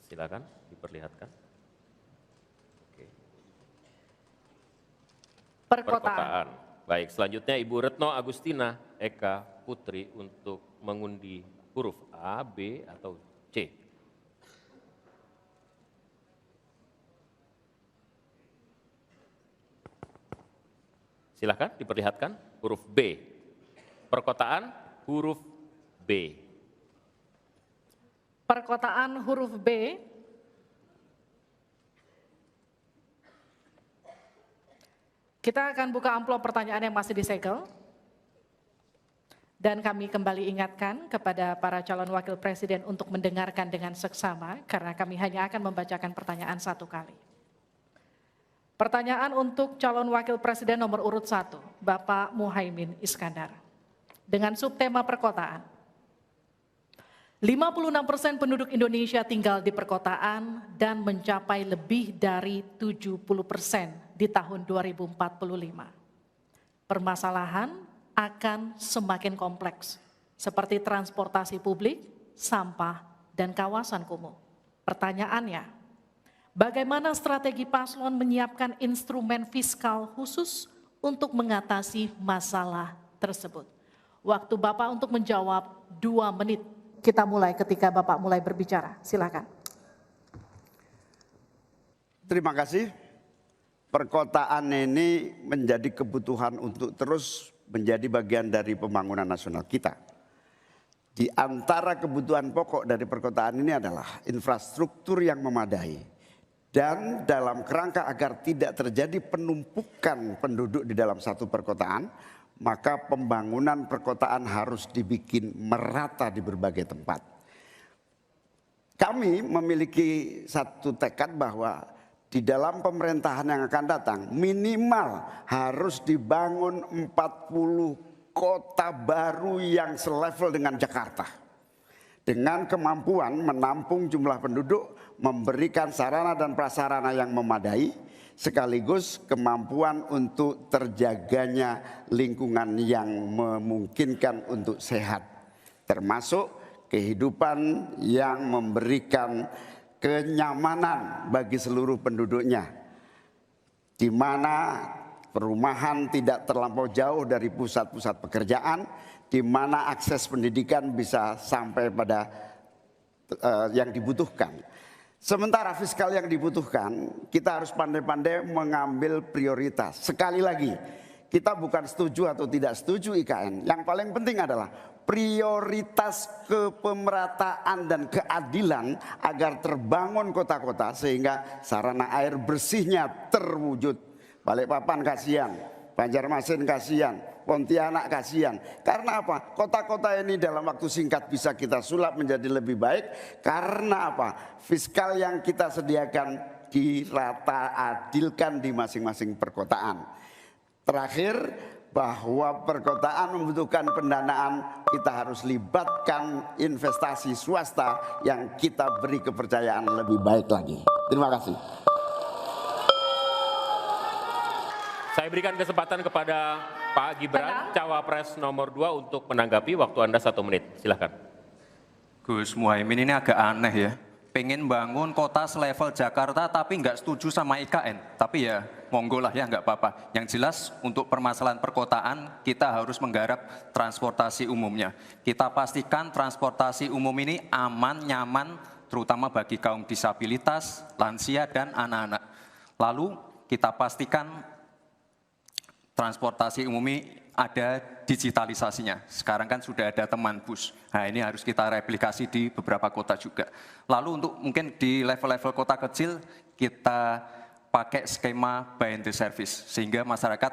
Silakan diperlihatkan. Oke. Perkotaan. Baik, selanjutnya Ibu Retno Agustina Eka Putri untuk mengundi huruf A, B, atau C. Silakan diperlihatkan huruf B. Perkotaan huruf B. Perkotaan huruf B. Kita akan buka amplop pertanyaan yang masih disegel. Dan kami kembali ingatkan kepada para calon wakil presiden untuk mendengarkan dengan seksama, karena kami hanya akan membacakan pertanyaan satu kali. Pertanyaan untuk calon wakil presiden nomor urut 1, Bapak Muhaimin Iskandar. Dengan subtema perkotaan. 56% penduduk Indonesia tinggal di perkotaan dan mencapai lebih dari 70% di tahun 2045. Permasalahan akan semakin kompleks, seperti transportasi publik, sampah, dan kawasan kumuh. Pertanyaannya, bagaimana strategi paslon menyiapkan instrumen fiskal khusus untuk mengatasi masalah tersebut? Waktu Bapak untuk menjawab 2 menit. Kita mulai ketika Bapak mulai berbicara. Silakan. Terima kasih. Perkotaan ini menjadi kebutuhan untuk terus menjadi bagian dari pembangunan nasional kita. Di antara kebutuhan pokok dari perkotaan ini adalah infrastruktur yang memadai. Dan dalam kerangka agar tidak terjadi penumpukan penduduk di dalam satu perkotaan, maka pembangunan perkotaan harus dibikin merata di berbagai tempat. Kami memiliki satu tekad bahwa di dalam pemerintahan yang akan datang minimal harus dibangun 40 kota baru yang selevel dengan Jakarta. Dengan kemampuan menampung jumlah penduduk, memberikan sarana dan prasarana yang memadai, sekaligus kemampuan untuk terjaganya lingkungan yang memungkinkan untuk sehat. Termasuk kehidupan yang memberikan kenyamanan bagi seluruh penduduknya, di mana perumahan tidak terlampau jauh dari pusat-pusat pekerjaan, di mana akses pendidikan bisa sampai pada yang dibutuhkan. Sementara fiskal yang dibutuhkan, kita harus pandai-pandai mengambil prioritas. Sekali lagi, kita bukan setuju atau tidak setuju IKN. Yang paling penting adalah prioritas kepemerataan dan keadilan agar terbangun kota-kota sehingga sarana air bersihnya terwujud. Balikpapan kasihan, Banjarmasin kasihan, Pontianak kasihan. Karena apa? Kota-kota ini dalam waktu singkat bisa kita sulap menjadi lebih baik. Karena apa? Fiskal yang kita sediakan dirata adilkan di masing-masing perkotaan. Terakhir, bahwa perkotaan membutuhkan pendanaan, kita harus libatkan investasi swasta yang kita beri kepercayaan lebih baik lagi. Terima kasih. Saya berikan kesempatan kepada Pak Gibran, Cawapres nomor 2 untuk menanggapi. Waktu Anda 1 menit, silahkan. Gus Muhaimin ini agak aneh ya. Pengen bangun kota selevel Jakarta tapi nggak setuju sama IKN. Tapi ya monggo lah ya, nggak apa-apa. Yang jelas untuk permasalahan perkotaan kita harus menggarap transportasi umumnya. Kita pastikan transportasi umum ini aman, nyaman, terutama bagi kaum disabilitas, lansia, dan anak-anak. Lalu kita pastikan transportasi umum ini ada digitalisasinya. Sekarang kan sudah ada teman bus. Nah ini harus kita replikasi di beberapa kota juga. Lalu untuk mungkin di level-level kota kecil kita pakai skema buy and service. Sehingga masyarakat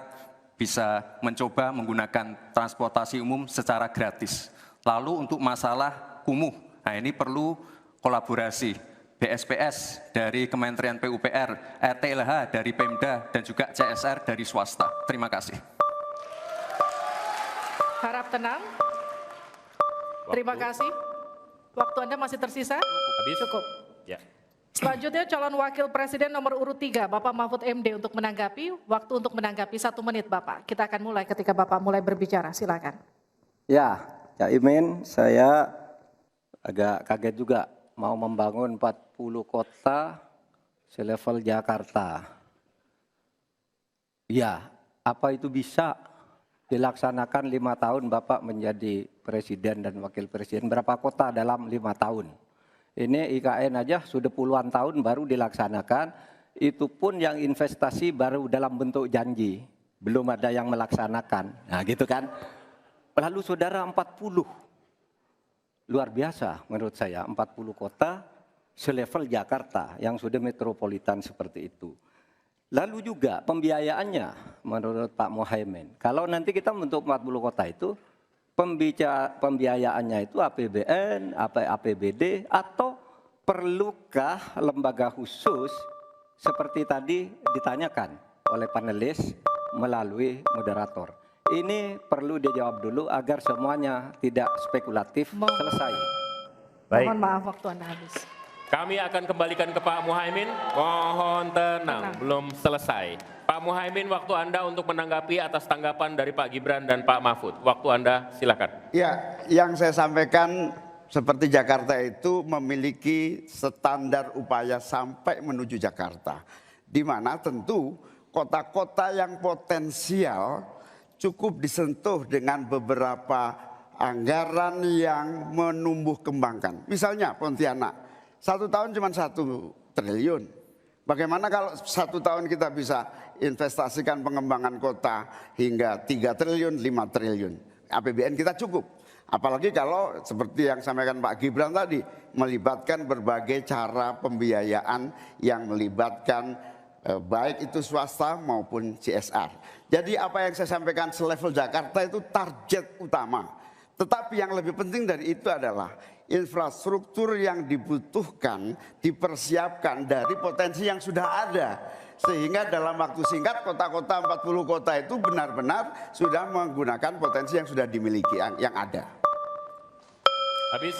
bisa mencoba menggunakan transportasi umum secara gratis. Lalu untuk masalah kumuh, nah ini perlu kolaborasi. BSPS dari Kementerian PUPR, RTLH dari Pemda, dan juga CSR dari swasta. Terima kasih. Harap tenang. Terima kasih. Waktu Anda masih tersisa? Habis? Cukup. Ya. Selanjutnya calon wakil presiden nomor urut 3, Bapak Mahfud MD untuk menanggapi. Waktu untuk menanggapi 1 menit Bapak. Kita akan mulai ketika Bapak mulai berbicara. Silakan. Ya, Cak Imin, saya agak kaget juga mau membangun 40 kota selevel Jakarta. Ya, apa itu bisa dilaksanakan 5 tahun Bapak menjadi presiden dan wakil presiden? Berapa kota dalam 5 tahun? Ini IKN aja sudah puluhan tahun baru dilaksanakan, itu pun yang investasi baru dalam bentuk janji, belum ada yang melaksanakan. Nah gitu kan. Lalu saudara 40, luar biasa menurut saya, 40 kota selevel Jakarta yang sudah metropolitan seperti itu. Lalu juga pembiayaannya menurut Pak Muhaimin. Kalau nanti kita membentuk 40 kota itu, pembiayaannya itu APBN, APBD, atau perlukah lembaga khusus seperti tadi ditanyakan oleh panelis melalui moderator. Ini perlu dijawab dulu agar semuanya tidak spekulatif. Selesai. Baik. Mohon maaf waktu Anda habis. Kami akan kembalikan ke Pak Muhaimin. Mohon tenang, belum selesai. Pak Muhaimin, waktu Anda untuk menanggapi atas tanggapan dari Pak Gibran dan Pak Mahfud. Waktu Anda silakan. Ya, yang saya sampaikan seperti Jakarta itu memiliki standar upaya sampai menuju Jakarta. Di mana tentu kota-kota yang potensial cukup disentuh dengan beberapa anggaran yang menumbuh kembangkan. Misalnya Pontianak. 1 tahun cuma 1 triliun. Bagaimana kalau 1 tahun kita bisa investasikan pengembangan kota hingga 3 triliun, 5 triliun. APBN kita cukup. Apalagi kalau seperti yang sampaikan Pak Gibran tadi, melibatkan berbagai cara pembiayaan yang melibatkan baik itu swasta maupun CSR. Jadi apa yang saya sampaikan selevel Jakarta itu target utama. Tetapi yang lebih penting dari itu adalah infrastruktur yang dibutuhkan dipersiapkan dari potensi yang sudah ada. Sehingga dalam waktu singkat kota-kota 40 kota itu benar-benar sudah menggunakan potensi yang sudah dimiliki yang ada. Habis.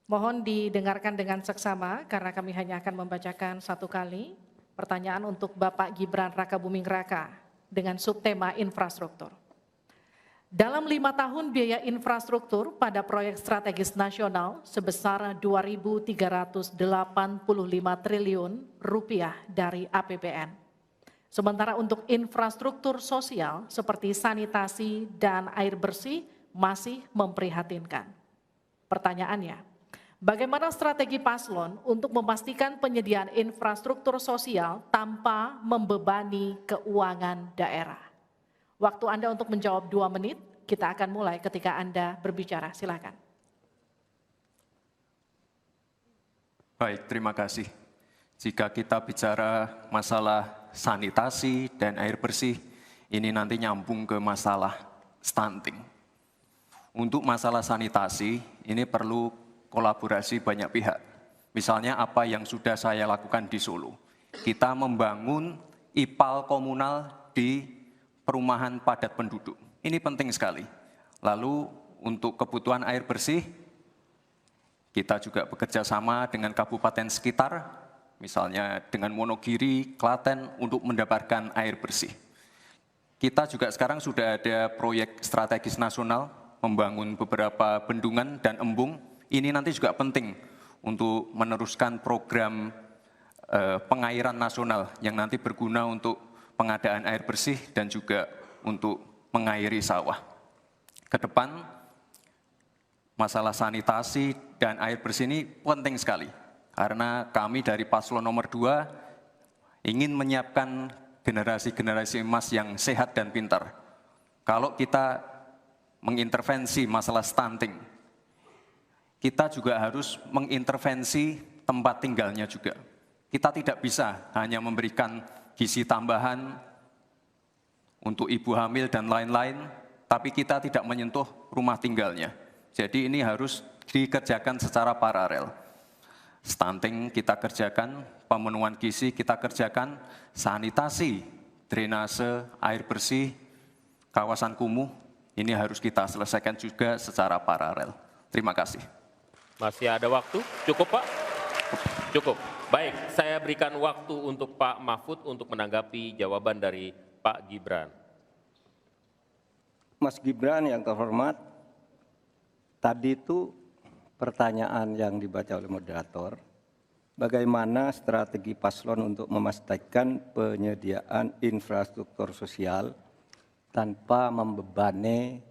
Mohon didengarkan dengan seksama karena kami hanya akan membacakan 1 kali. Pertanyaan untuk Bapak Gibran Rakabuming Raka dengan subtema infrastruktur. Dalam 5 tahun biaya infrastruktur pada proyek strategis nasional sebesar 2.385 triliun rupiah dari APBN. Sementara untuk infrastruktur sosial seperti sanitasi dan air bersih masih memprihatinkan. Pertanyaannya, bagaimana strategi paslon untuk memastikan penyediaan infrastruktur sosial tanpa membebani keuangan daerah? Waktu Anda untuk menjawab 2 menit, kita akan mulai ketika Anda berbicara. Silakan. Baik, terima kasih. Jika kita bicara masalah sanitasi dan air bersih, ini nanti nyambung ke masalah stunting. Untuk masalah sanitasi, ini perlu kolaborasi banyak pihak. Misalnya apa yang sudah saya lakukan di Solo. Kita membangun IPAL komunal di perumahan padat penduduk. Ini penting sekali. Lalu untuk kebutuhan air bersih, kita juga bekerja sama dengan kabupaten sekitar, misalnya dengan Wonogiri, Klaten, untuk mendapatkan air bersih. Kita juga sekarang sudah ada proyek strategis nasional, membangun beberapa bendungan dan embung. Ini nanti juga penting untuk meneruskan program pengairan nasional yang nanti berguna untuk pengadaan air bersih dan juga untuk mengairi sawah. Ke depan, masalah sanitasi dan air bersih ini penting sekali. Karena kami dari paslon nomor 2 ingin menyiapkan generasi-generasi emas yang sehat dan pintar. Kalau kita mengintervensi masalah stunting, kita juga harus mengintervensi tempat tinggalnya juga. Kita tidak bisa hanya memberikan gizi tambahan untuk ibu hamil dan lain-lain, tapi kita tidak menyentuh rumah tinggalnya. Jadi ini harus dikerjakan secara paralel. Stunting kita kerjakan, pemenuhan gizi kita kerjakan, sanitasi, drainase, air bersih, kawasan kumuh, ini harus kita selesaikan juga secara paralel. Terima kasih. Masih ada waktu? Cukup Pak? Cukup. Baik, saya berikan waktu untuk Pak Mahfud untuk menanggapi jawaban dari Pak Gibran. Mas Gibran yang terhormat, tadi itu pertanyaan yang dibaca oleh moderator bagaimana strategi paslon untuk memastikan penyediaan infrastruktur sosial tanpa membebani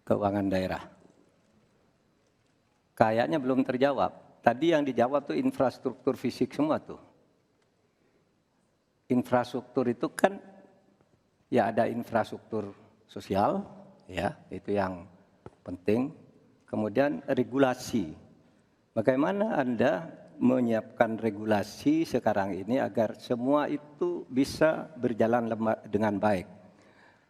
keuangan daerah? Kayaknya belum terjawab. Tadi yang dijawab tuh infrastruktur fisik semua tuh. Infrastruktur itu kan ya ada infrastruktur sosial, ya itu yang penting. Kemudian regulasi. Bagaimana Anda menyiapkan regulasi sekarang ini agar semua itu bisa berjalan dengan baik?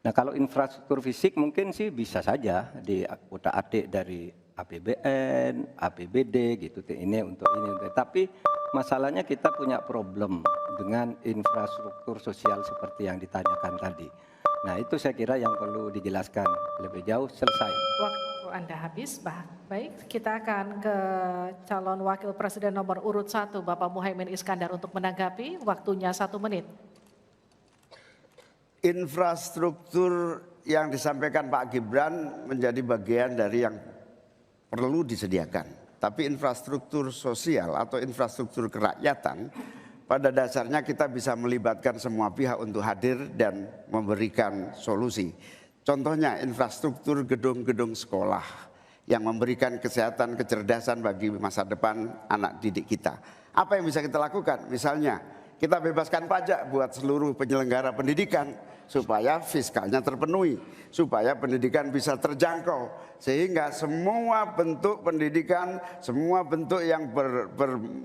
Nah, kalau infrastruktur fisik mungkin sih bisa saja di utak-atik dari APBN, APBD gitu. Ini untuk ini. Tapi masalahnya kita punya problem dengan infrastruktur sosial seperti yang ditanyakan tadi. Nah, itu saya kira yang perlu dijelaskan lebih jauh. Selesai. Waktu Anda habis, baik. Kita akan ke calon wakil presiden nomor urut 1, Bapak Muhaimin Iskandar untuk menanggapi. Waktunya 1 menit. Infrastruktur yang disampaikan Pak Gibran menjadi bagian dari yang perlu disediakan. Tapi infrastruktur sosial atau infrastruktur kerakyatan, pada dasarnya kita bisa melibatkan semua pihak untuk hadir dan memberikan solusi. Contohnya infrastruktur gedung-gedung sekolah yang memberikan kesehatan, kecerdasan bagi masa depan anak didik kita. Apa yang bisa kita lakukan? Misalnya kita bebaskan pajak buat seluruh penyelenggara pendidikan supaya fiskalnya terpenuhi, supaya pendidikan bisa terjangkau, sehingga semua bentuk pendidikan, semua bentuk yang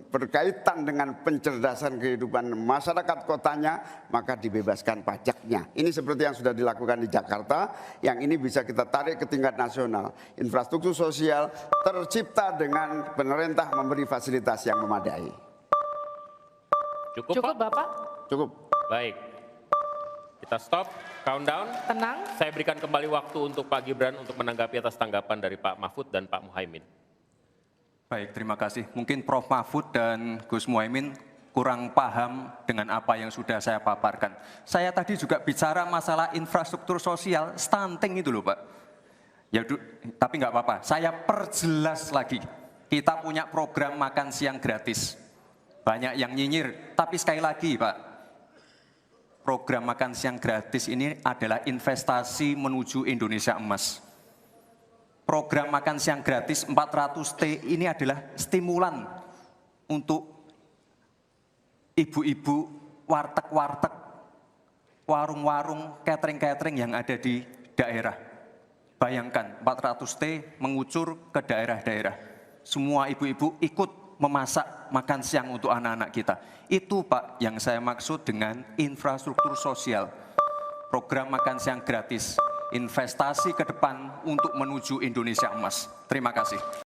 berkaitan dengan pencerdasan kehidupan masyarakat kotanya, maka dibebaskan pajaknya. Ini seperti yang sudah dilakukan di Jakarta, yang ini bisa kita tarik ke tingkat nasional. Infrastruktur sosial tercipta dengan pemerintah memberi fasilitas yang memadai. Cukup, Cukup Pak? Bapak? Cukup. Baik. Kita stop, countdown. Tenang. Saya berikan kembali waktu untuk Pak Gibran untuk menanggapi atas tanggapan dari Pak Mahfud dan Pak Muhaimin. Baik, terima kasih. Mungkin Prof. Mahfud dan Gus Muhaimin kurang paham dengan apa yang sudah saya paparkan. Saya tadi juga bicara masalah infrastruktur sosial, stunting itu loh Pak. Ya, tapi nggak apa-apa, saya perjelas lagi. Kita punya program makan siang gratis. Banyak yang nyinyir, tapi sekali lagi Pak, program makan siang gratis ini adalah investasi menuju Indonesia emas. Program makan siang gratis 400T ini adalah stimulan untuk ibu-ibu, warteg-warteg, warung-warung, catering-catering yang ada di daerah. Bayangkan 400T mengucur ke daerah-daerah. Semua ibu-ibu ikut memasak makan siang untuk anak-anak kita. Itu Pak yang saya maksud dengan infrastruktur sosial. Program makan siang gratis, investasi ke depan untuk menuju Indonesia emas. Terima kasih.